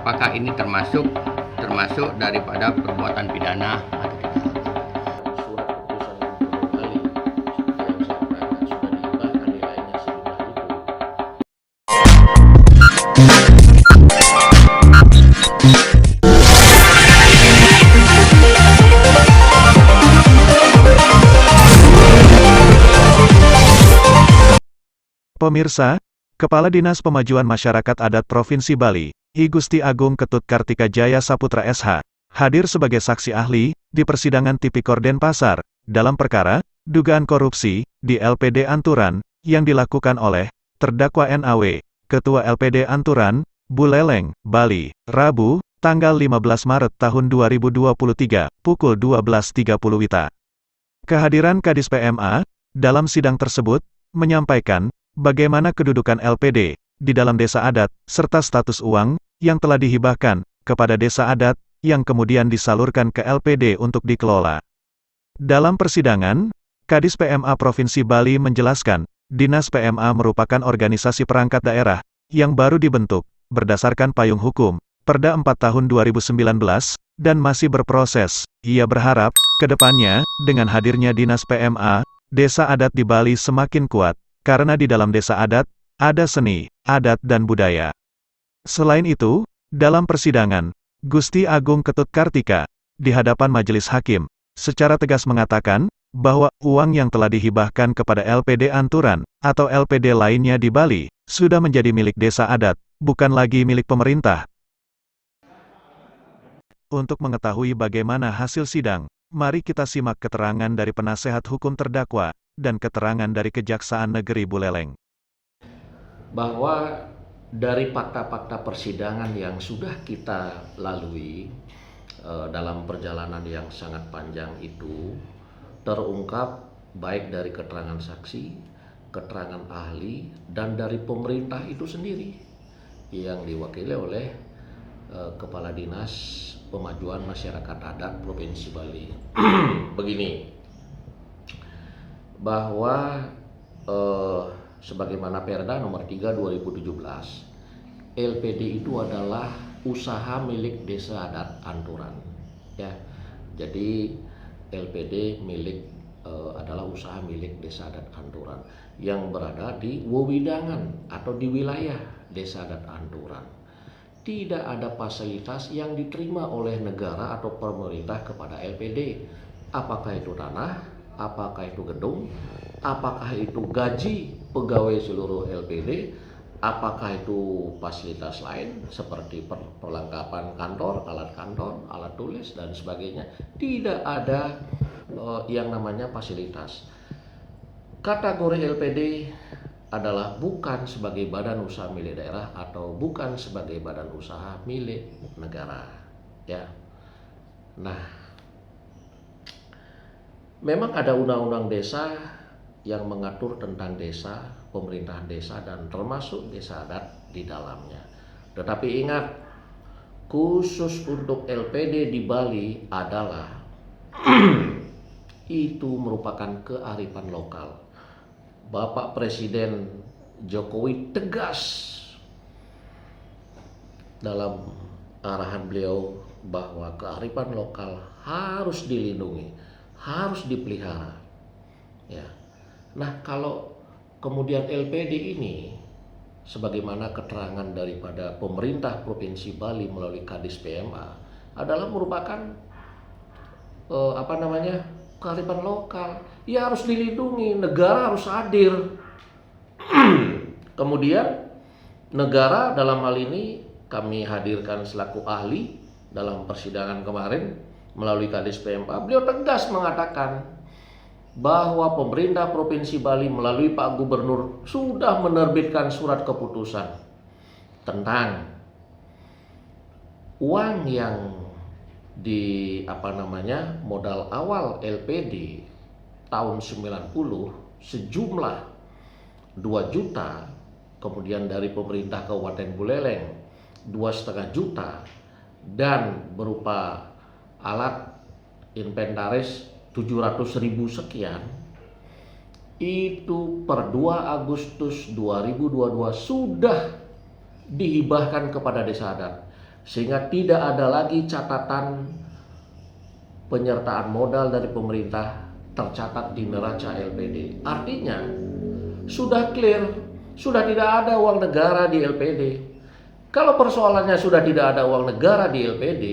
apakah ini termasuk daripada perbuatan pidana atau tidak. Surat keputusan yang kedua kali yang saya terangkan sudah dihibahkan nilainya sejumlah itu. Pemirsa, Kepala Dinas Pemajuan Masyarakat Adat Provinsi Bali, I Gusti Agung Ketut Kartika Jaya Saputra SH, hadir sebagai saksi ahli di persidangan Tipikor Denpasar dalam perkara dugaan korupsi di LPD Anturan yang dilakukan oleh terdakwa NAW, Ketua LPD Anturan, Buleleng, Bali, Rabu, tanggal 15 Maret tahun 2023, pukul 12.30 WITA. Kehadiran Kadis PMA dalam sidang tersebut menyampaikan bagaimana kedudukan LPD di dalam desa adat, serta status uang yang telah dihibahkan kepada desa adat yang kemudian disalurkan ke LPD untuk dikelola. Dalam persidangan, Kadis PMA Provinsi Bali menjelaskan, Dinas PMA merupakan organisasi perangkat daerah yang baru dibentuk berdasarkan payung hukum Perda 4 tahun 2019 dan masih berproses. Ia berharap ke depannya dengan hadirnya Dinas PMA, desa adat di Bali semakin kuat. Karena di dalam desa adat, ada seni, adat dan budaya. Selain itu, dalam persidangan, Gusti Agung Ketut Kartika, di hadapan majelis hakim, secara tegas mengatakan, bahwa uang yang telah dihibahkan kepada LPD Anturan, atau LPD lainnya di Bali, sudah menjadi milik desa adat, bukan lagi milik pemerintah. Untuk mengetahui bagaimana hasil sidang, mari kita simak keterangan dari penasehat hukum terdakwa, dan keterangan dari Kejaksaan Negeri Buleleng. Bahwa dari fakta-fakta persidangan yang sudah kita lalui dalam perjalanan yang sangat panjang itu terungkap baik dari keterangan saksi, keterangan ahli, dan dari pemerintah itu sendiri yang diwakili oleh Kepala Dinas Pemajuan Masyarakat Adat Provinsi Bali. Begini, bahwa sebagaimana Perda nomor 3 2017, LPD itu adalah usaha milik desa adat Anturan, ya. Jadi LPD adalah usaha milik desa adat Anturan yang berada di wewidangan atau di wilayah desa adat Anturan. Tidak ada fasilitas yang diterima oleh negara atau pemerintah kepada LPD. Apakah itu tanah, apakah itu gedung, apakah itu gaji pegawai seluruh LPD, apakah itu fasilitas lain seperti perlengkapan kantor, alat tulis dan sebagainya. Tidak ada yang namanya fasilitas. Kategori LPD adalah bukan sebagai badan usaha milik daerah atau bukan sebagai badan usaha milik negara, ya. Nah, memang ada undang-undang desa yang mengatur tentang desa, pemerintahan desa, dan termasuk desa adat di dalamnya. Tetapi ingat, khusus untuk LPD di Bali adalah itu merupakan kearifan lokal. Bapak Presiden Jokowi tegas dalam arahan beliau bahwa kearifan lokal harus dilindungi, harus dipelihara, ya. Nah, kalau kemudian LPD ini, sebagaimana keterangan daripada pemerintah Provinsi Bali melalui Kadis PMA, adalah merupakan kearifan lokal, ya harus dilindungi, negara harus hadir. Kemudian negara dalam hal ini kami hadirkan selaku ahli dalam persidangan kemarin melalui Kadis PMA, beliau tegas mengatakan bahwa pemerintah Provinsi Bali melalui Pak Gubernur sudah menerbitkan surat keputusan tentang uang yang di modal awal LPD tahun 90 sejumlah 2 juta, kemudian dari pemerintah Kabupaten Buleleng 2,5 juta, dan berupa alat inventaris 700.000 sekian, itu per 2 Agustus 2022 sudah dihibahkan kepada desa adat. sehingga tidak ada lagi catatan penyertaan modal dari pemerintah tercatat di neraca LPD. Artinya sudah clear, sudah tidak ada uang negara di LPD. Kalau persoalannya sudah tidak ada uang negara di LPD,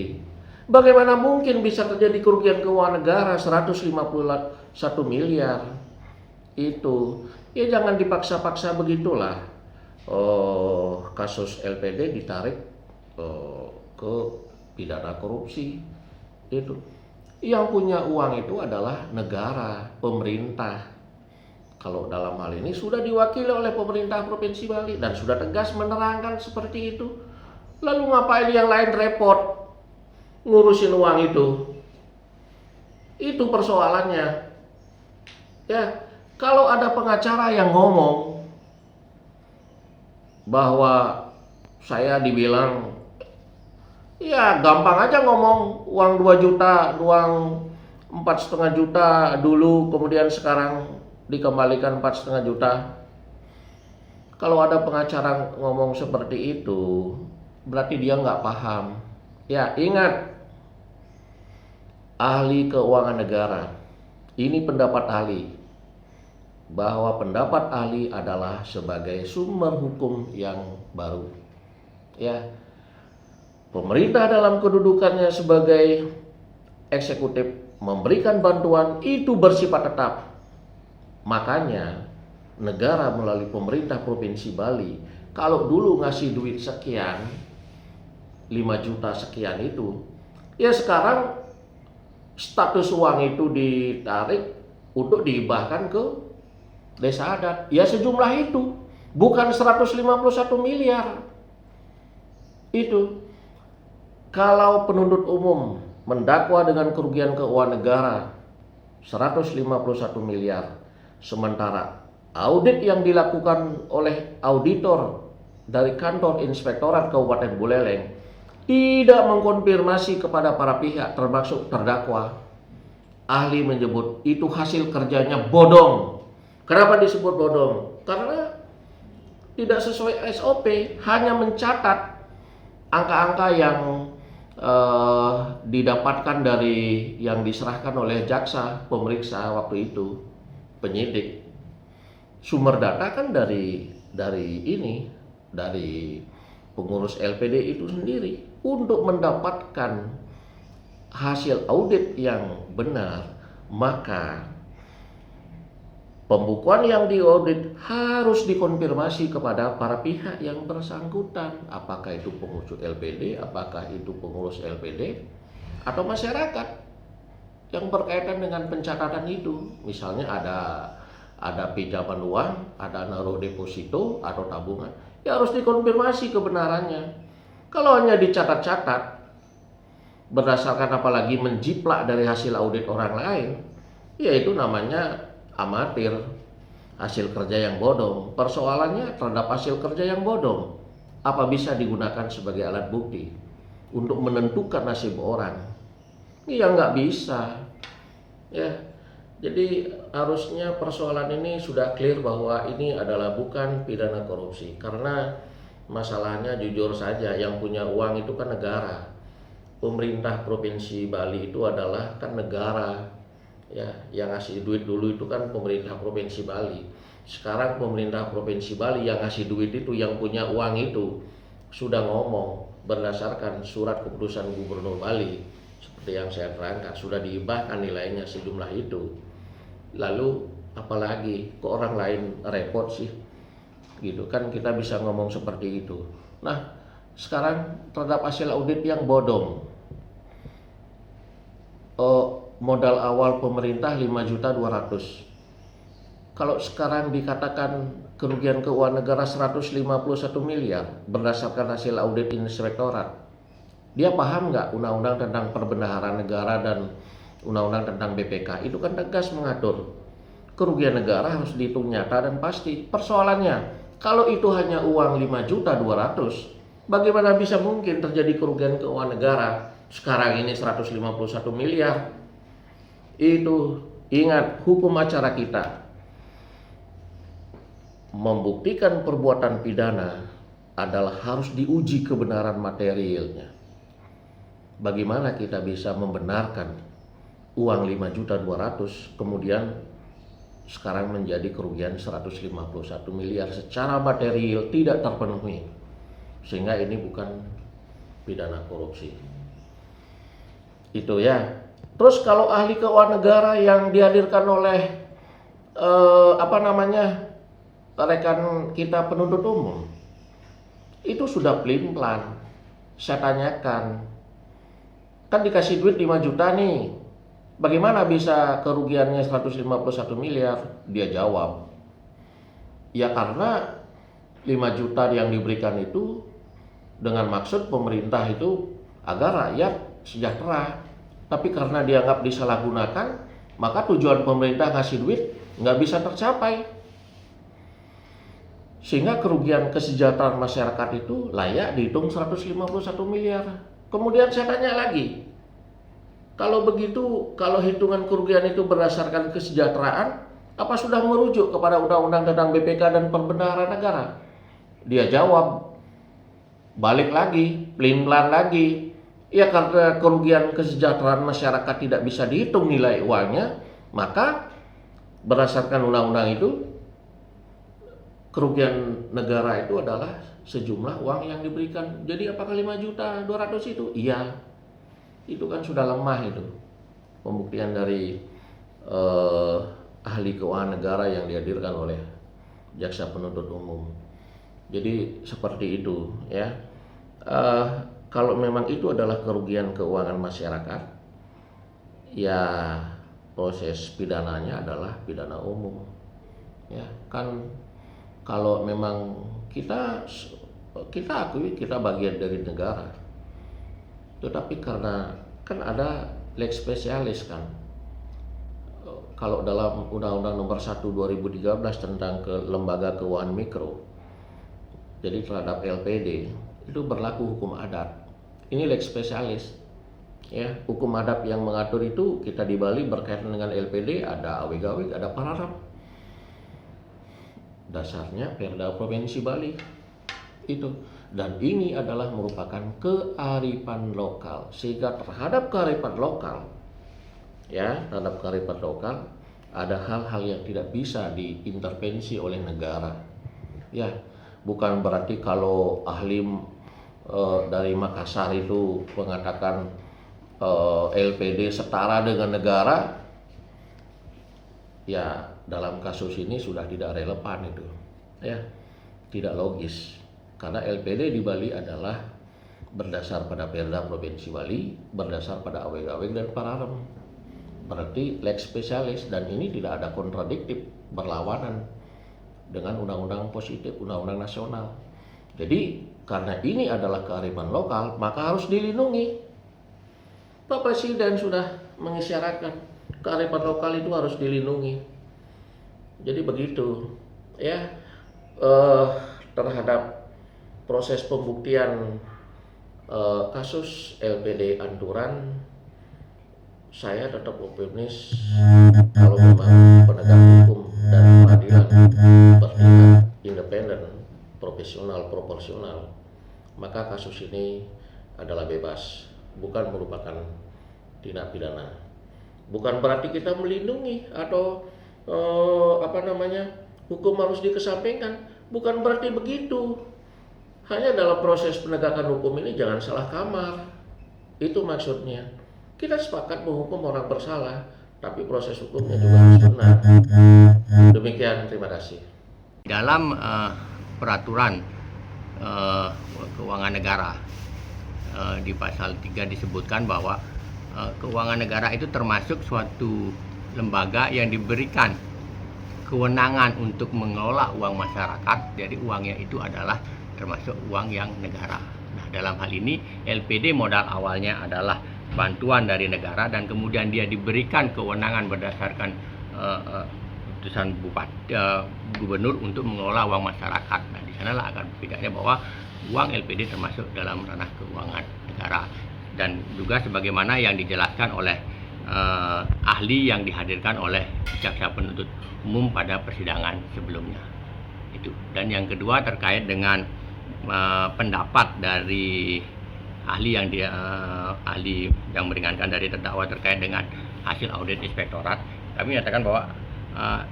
bagaimana mungkin bisa terjadi kerugian keuangan negara 151 miliar? Itu ya jangan dipaksa-paksa begitulah. Kasus LPD ditarik ke pidana korupsi. Itu yang punya uang itu adalah negara, pemerintah. Kalau dalam hal ini sudah diwakili oleh pemerintah Provinsi Bali dan sudah tegas menerangkan seperti itu. Lalu ngapain yang lain repot ngurusin uang itu? Itu persoalannya. Ya, kalau ada pengacara yang ngomong bahwa saya dibilang, ya gampang aja ngomong uang 2 juta, uang 4,5 juta dulu, kemudian sekarang dikembalikan 4,5 juta. Kalau ada pengacara ngomong seperti itu, berarti dia nggak paham. Ya ingat, ahli keuangan negara, ini pendapat ahli, bahwa pendapat ahli adalah sebagai sumber hukum yang baru. Ya, pemerintah dalam kedudukannya sebagai eksekutif memberikan bantuan itu bersifat tetap. Makanya negara melalui pemerintah Provinsi Bali, kalau dulu ngasih duit sekian, 5 juta sekian itu, ya sekarang status uang itu ditarik untuk dihibahkan ke desa adat. Ya sejumlah itu, bukan 151 miliar. Itu kalau penuntut umum mendakwa dengan kerugian keuangan negara 151 miliar, sementara audit yang dilakukan oleh auditor dari kantor Inspektorat Kabupaten Buleleng tidak mengkonfirmasi kepada para pihak termasuk terdakwa. Ahli menyebut itu hasil kerjanya bodong. Kenapa disebut bodong? Karena tidak sesuai SOP, hanya mencatat angka-angka yang didapatkan dari yang diserahkan oleh jaksa pemeriksa waktu itu, penyidik. Sumber data kan dari pengurus LPD itu sendiri. Untuk mendapatkan hasil audit yang benar, maka pembukuan yang diaudit harus dikonfirmasi kepada para pihak yang bersangkutan. Apakah itu pengurus LPD, apakah itu pengurus LPD, atau masyarakat yang berkaitan dengan pencatatan itu. Misalnya ada pinjaman uang, ada naruh deposito atau tabungan, ya harus dikonfirmasi kebenarannya. Kalau hanya dicatat-catat berdasarkan apalagi menjiplak dari hasil audit orang lain, ya itu namanya amatir, hasil kerja yang bodong. Persoalannya terhadap hasil kerja yang bodong, apa bisa digunakan sebagai alat bukti untuk menentukan nasib orang? Ya nggak bisa. Ya, jadi harusnya persoalan ini sudah clear bahwa ini adalah bukan pidana korupsi. Karena masalahnya jujur saja, yang punya uang itu kan negara. Pemerintah Provinsi Bali itu adalah kan negara. Ya, yang ngasih duit dulu itu kan pemerintah Provinsi Bali. Sekarang pemerintah Provinsi Bali yang ngasih duit itu, yang punya uang itu sudah ngomong berdasarkan surat keputusan Gubernur Bali seperti yang saya terangkan, sudah dihibahkan nilainya sejumlah itu. Lalu apalagi ke orang lain repot sih, gitu kan, kita bisa ngomong seperti itu. Nah, sekarang terhadap hasil audit yang bodong, modal awal pemerintah 5.200.000. Kalau sekarang dikatakan kerugian keuangan negara 151 miliar berdasarkan hasil audit inspektorat, dia paham nggak undang-undang tentang perbendaharaan negara dan undang-undang tentang BPK? Itu kan tegas mengatur kerugian negara harus dihitung nyata dan pasti. Persoalannya, kalau itu hanya uang 5.200.000, bagaimana bisa mungkin terjadi kerugian keuangan negara sekarang ini 151 miliar? Itu ingat, hukum acara kita membuktikan perbuatan pidana adalah harus diuji kebenaran materialnya. bagaimana kita bisa membenarkan uang 5.200.000 kemudian sekarang menjadi kerugian 151 miliar secara material tidak terpenuhi, sehingga ini bukan pidana korupsi. Itu ya. Terus kalau ahli keuangan negara yang dihadirkan oleh rekan kita penuntut umum, itu sudah plan. Saya tanyakan, kan dikasih duit 5 juta nih, bagaimana bisa kerugiannya 151 miliar? Dia jawab, ya karena 5 juta yang diberikan itu dengan maksud pemerintah itu agar rakyat sejahtera. Tapi karena dianggap disalahgunakan, maka tujuan pemerintah ngasih duit nggak bisa tercapai. Sehingga kerugian kesejahteraan masyarakat itu layak dihitung 151 miliar. Kemudian saya tanya lagi, kalau begitu, kalau hitungan kerugian itu berdasarkan kesejahteraan, apa sudah merujuk kepada Undang-Undang tentang BPK dan Pembenaran Negara? Dia jawab, balik lagi, plan lagi. Ya karena kerugian kesejahteraan masyarakat tidak bisa dihitung nilai uangnya, maka berdasarkan undang-undang itu, kerugian negara itu adalah sejumlah uang yang diberikan. Jadi apakah 5.200.000 itu? Iya. Itu kan sudah lemah itu pembuktian dari ahli keuangan negara yang dihadirkan oleh jaksa penuntut umum. Jadi seperti itu ya. Kalau memang itu adalah kerugian keuangan masyarakat, ya proses pidananya adalah pidana umum. Ya kan, kalau memang kita akui kita bagian dari negara. Tetapi karena kan ada lex specialis kan. Kalau dalam Undang-Undang Nomor 1 2013 tentang lembaga keuangan mikro, jadi terhadap LPD itu berlaku hukum adat. Ini lex specialis. Ya, hukum adat yang mengatur itu kita di Bali berkaitan dengan LPD ada awig-awig, ada pararap. Dasarnya Perda Provinsi Bali. Itu. Dan ini adalah merupakan kearifan lokal, sehingga terhadap kearifan lokal ada hal-hal yang tidak bisa diintervensi oleh negara. Ya, bukan berarti kalau ahli dari Makassar itu mengatakan LPD setara dengan negara, ya dalam kasus ini sudah tidak relevan itu, ya tidak logis. Karena LPD di Bali adalah berdasar pada Perda Provinsi Bali, berdasar pada aweg-aweg dan pararem. Berarti lex spesialis, dan ini tidak ada kontradiktif, berlawanan dengan undang-undang positif, undang-undang nasional. Jadi karena ini adalah kearifan lokal, maka harus dilindungi. Pak Presiden sudah mengisyaratkan kearifan lokal itu harus dilindungi. Jadi begitu ya, terhadap proses pembuktian kasus LPD Anturan, saya tetap optimis kalau memang penegak hukum dan peradilan bertindak independen, profesional, proporsional, maka kasus ini adalah bebas, bukan merupakan tindak pidana. Bukan berarti kita melindungi atau hukum harus dikesampingkan, bukan berarti begitu. Hanya dalam proses penegakan hukum ini jangan salah kamar. Itu maksudnya. Kita sepakat menghukum orang bersalah, tapi proses hukumnya juga harus benar. Demikian, terima kasih. Dalam peraturan keuangan negara di pasal 3 disebutkan bahwa keuangan negara itu termasuk suatu lembaga yang diberikan kewenangan untuk mengelola uang masyarakat. Jadi uangnya itu adalah termasuk uang yang negara. Nah, dalam hal ini LPD modal awalnya adalah bantuan dari negara, dan kemudian dia diberikan kewenangan berdasarkan putusan gubernur untuk mengelola uang masyarakat. Nah, di sanalah akan berbedanya bahwa uang LPD termasuk dalam ranah keuangan negara, dan juga sebagaimana yang dijelaskan oleh ahli yang dihadirkan oleh jaksa penuntut umum pada persidangan sebelumnya. Itu. Dan yang kedua terkait dengan pendapat dari ahli yang ahli yang meringankan dari terdakwa terkait dengan hasil audit inspektorat, kami menyatakan bahwa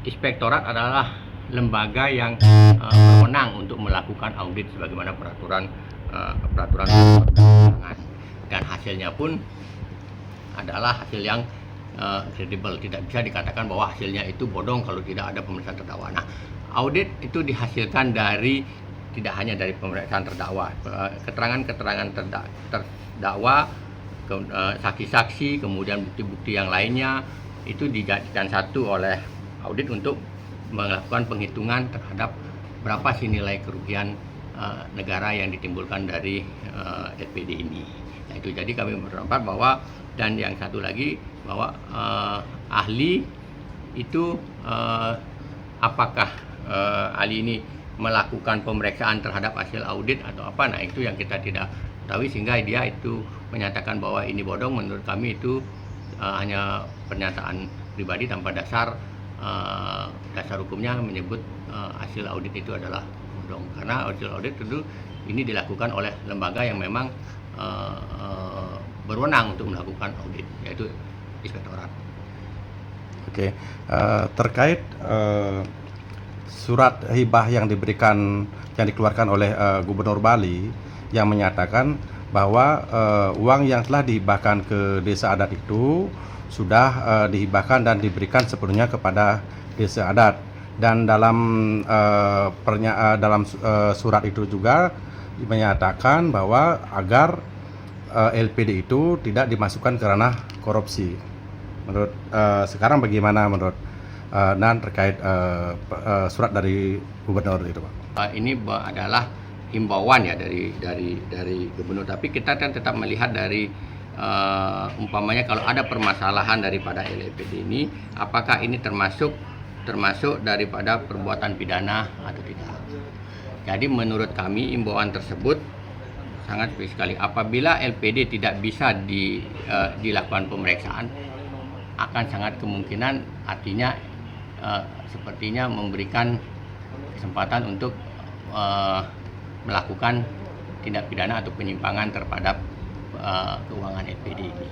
inspektorat adalah lembaga yang berwenang untuk melakukan audit sebagaimana peraturan perundang-undangan, dan hasilnya pun adalah hasil yang kredibel. Tidak bisa dikatakan bahwa hasilnya itu bodong kalau tidak ada pemeriksaan terdakwa. Nah, audit itu dihasilkan dari tidak hanya dari pemeriksaan terdakwa, keterangan-keterangan terdakwa, saksi-saksi, kemudian bukti-bukti yang lainnya itu dijadikan satu oleh audit untuk melakukan penghitungan terhadap berapa sih nilai kerugian negara yang ditimbulkan dari LPD ini. Nah, itu jadi kami berpendapat bahwa, dan yang satu lagi bahwa ahli itu apakah ahli ini melakukan pemeriksaan terhadap hasil audit atau apa, nah itu yang kita tidak tahu, sehingga dia itu menyatakan bahwa ini bodong. Menurut kami itu hanya pernyataan pribadi tanpa dasar hukumnya menyebut hasil audit itu adalah bodong, karena hasil audit itu ini dilakukan oleh lembaga yang memang berwenang untuk melakukan audit, yaitu inspektorat. Oke, terkait surat hibah yang dikeluarkan oleh Gubernur Bali yang menyatakan bahwa uang yang telah dihibahkan ke desa adat itu sudah dihibahkan dan diberikan sepenuhnya kepada desa adat, dan dalam surat itu juga menyatakan bahwa agar LPD itu tidak dimasukkan ke ranah korupsi. Menurut sekarang bagaimana menurut dan terkait surat dari gubernur itu, Pak? Ini adalah himbauan ya dari gubernur, tapi kita kan tetap melihat dari umpamanya kalau ada permasalahan daripada LPD ini, apakah ini termasuk daripada perbuatan pidana atau tidak. Jadi menurut kami himbauan tersebut sangat sekali. Apabila LPD tidak bisa dilakukan pemeriksaan, akan sangat kemungkinan artinya sepertinya memberikan kesempatan untuk melakukan tindak pidana atau penyimpangan terhadap keuangan LPD ini.